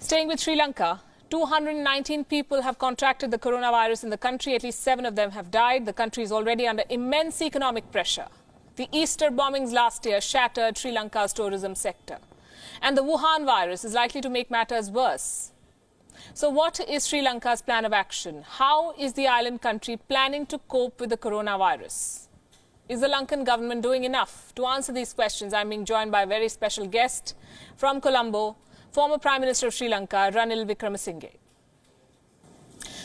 Staying with Sri Lanka, 219 people have contracted the coronavirus in the country. At least 7 of them have died. The country is already under immense economic pressure. The Easter bombings last year shattered Sri Lanka's tourism sector. And the Wuhan virus is likely to make matters worse. So what is Sri Lanka's plan of action? How is the island country planning to cope with the coronavirus? Is the Lankan government doing enough? To answer these questions, I'm being joined by a very special guest from Colombo, former Prime Minister of Sri Lanka, Ranil Wickremesinghe.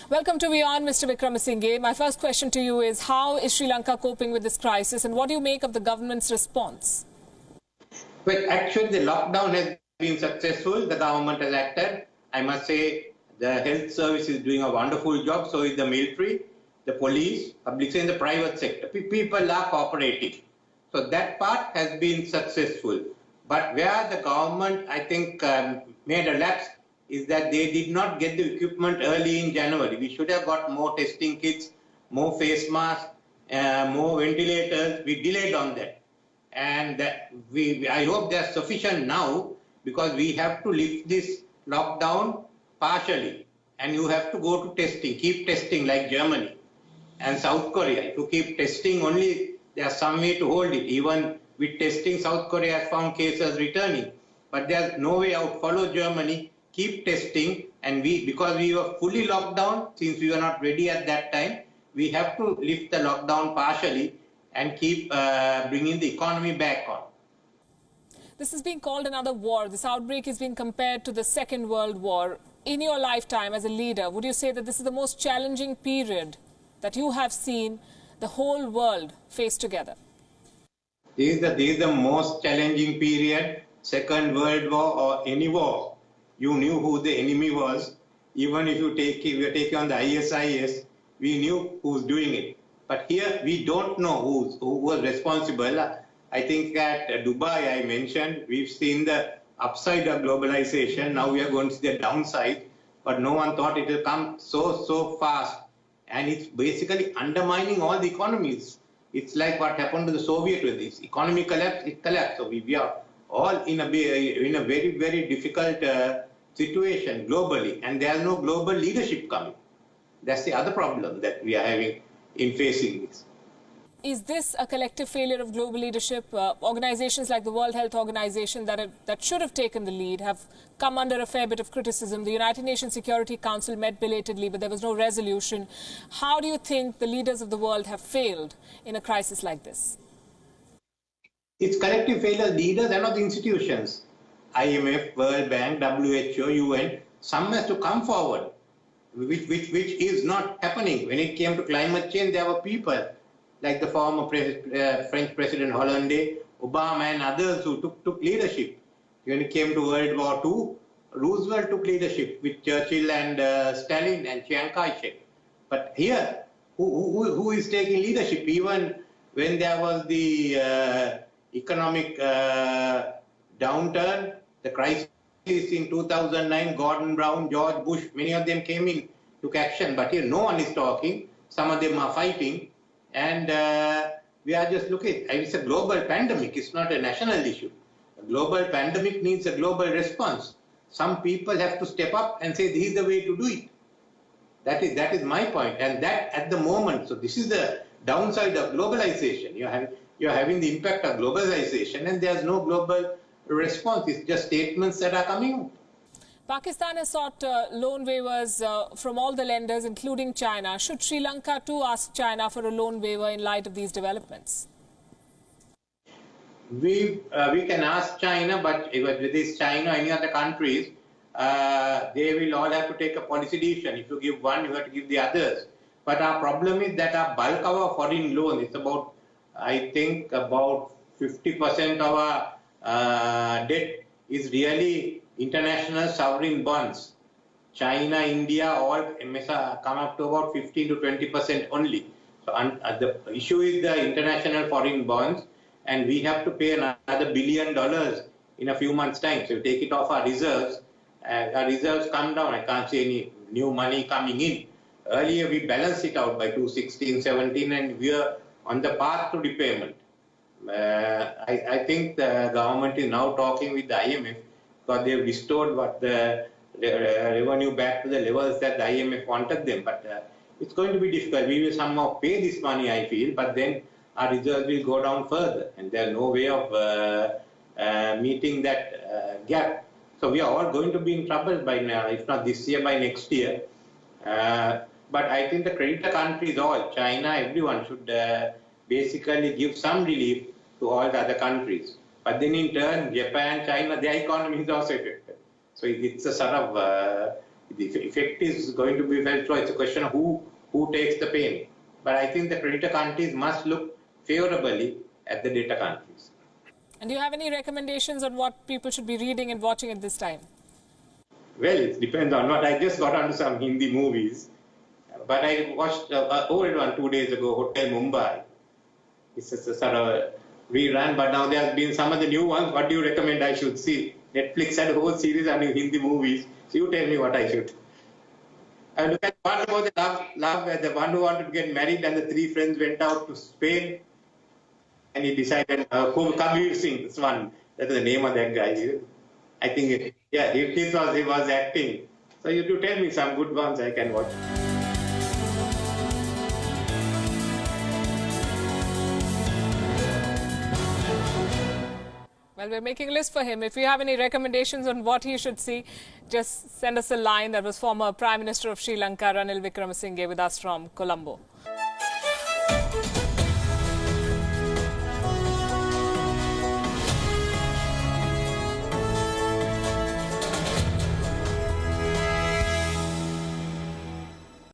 Welcome to Beyond, Mr. Wickremesinghe. My first question to you is, how is Sri Lanka coping with this crisis, and what do you make of the government's response? Well, actually, the lockdown has been successful. The government has acted. I must say the health service is doing a wonderful job. So is the military, the police, public sector, and the private sector. People are cooperating. So that part has been successful. But where the government, I think, made a lapse is that they did not get the equipment early in January. We should have got more testing kits, more face masks, more ventilators. We delayed on that. And I hope they are sufficient now, because we have to lift this lockdown partially. And you have to go to testing, keep testing like Germany and South Korea. To keep testing only, there's some way to hold it. Even with testing, South Korea has found cases returning. But there's no way out. Follow Germany, keep testing. And because we were fully locked down, since we were not ready at that time, we have to lift the lockdown partially and keep bringing the economy back on. This is being called another war. This outbreak is being compared to the Second World War. In your lifetime as a leader, would you say that this is the most challenging period that you have seen the whole world face together? This is the most challenging period, Second World War or any war. You knew who the enemy was. Even if you take on the ISIS, we knew who's doing it. But here we don't know who was responsible. I think at Dubai, I mentioned, we've seen the upside of globalization. Now we are going to see the downside. But no one thought it will come so fast. And it's basically undermining all the economies. It's like what happened to the Soviet with this. Economy collapsed, it collapsed. So we are all in a very, very difficult situation globally. And there's no global leadership coming. That's the other problem that we are having in facing this. Is this a collective failure of global leadership? Organizations like the World Health Organization that should have taken the lead have come under a fair bit of criticism. The United Nations Security Council met belatedly, but there was no resolution. How do you think the leaders of the world have failed in a crisis like this? It's collective failure. Leaders are not the institutions. IMF, World Bank, WHO, UN, some has to come forward, which is not happening. When it came to climate change, there were people like the former French President Hollande, Obama and others who took leadership. When it came to World War II, Roosevelt took leadership with Churchill and Stalin and Chiang Kai-shek. But here, who is taking leadership? Even when there was the economic downturn, the crisis in 2009, Gordon Brown, George Bush, many of them came in, took action. But here, no one is talking. Some of them are fighting. And we are just looking. It's a global pandemic. It's not a national issue. A global pandemic needs a global response. Some people have to step up and say, this is the way to do it. That is my point. And that at the moment, so this is the downside of globalization. You're having the impact of globalization, and there's no global response. It's just statements that are coming out. Pakistan has sought loan waivers from all the lenders, including China. Should Sri Lanka too ask China for a loan waiver in light of these developments? We can ask China, but whether it is China or any other countries, they will all have to take a policy decision. If you give one, you have to give the others. But our problem is that our bulk of our foreign loans, it's about, I think, about 50% of our debt is really international sovereign bonds. China, India, all come up to about 15 to 20% only. So the issue is the international foreign bonds, and we have to pay another $1 billion in a few months' time. So we take it off our reserves come down. I can't see any new money coming in. Earlier we balanced it out by 2016, 17, and we are on the path to repayment. I think the government is now talking with the IMF, because they have restored what the revenue back to the levels that the IMF wanted them. But it's going to be difficult. We will somehow pay this money, I feel, but then our reserves will go down further, and there's no way of meeting that gap. So we are all going to be in trouble by now, if not this year, by next year. But I think the creditor countries, all China, everyone should basically give some relief to all the other countries. But then in turn, Japan, China, their economy is also affected. So it's a sort of, the effect is going to be felt. So it's a question of who takes the pain. But I think the creditor countries must look favorably at the debtor countries. And do you have any recommendations on what people should be reading and watching at this time? Well, it depends on what. I just got onto some Hindi movies. But I watched an old one 2 days ago, Hotel Mumbai. It's just a sort of rerun, but now there have been some of the new ones. What do you recommend I should see? Netflix had a whole series on Hindi movies. So you tell me what I should. I look at one about the love, the one who wanted to get married and the three friends went out to Spain. And he decided, Kabir Singh, this one, that is the name of that guy. I think, he was acting. So you do tell me some good ones I can watch. Well, we're making a list for him. If you have any recommendations on what he should see, just send us a line. That was former Prime Minister of Sri Lanka, Ranil Wickremesinghe, with us from Colombo.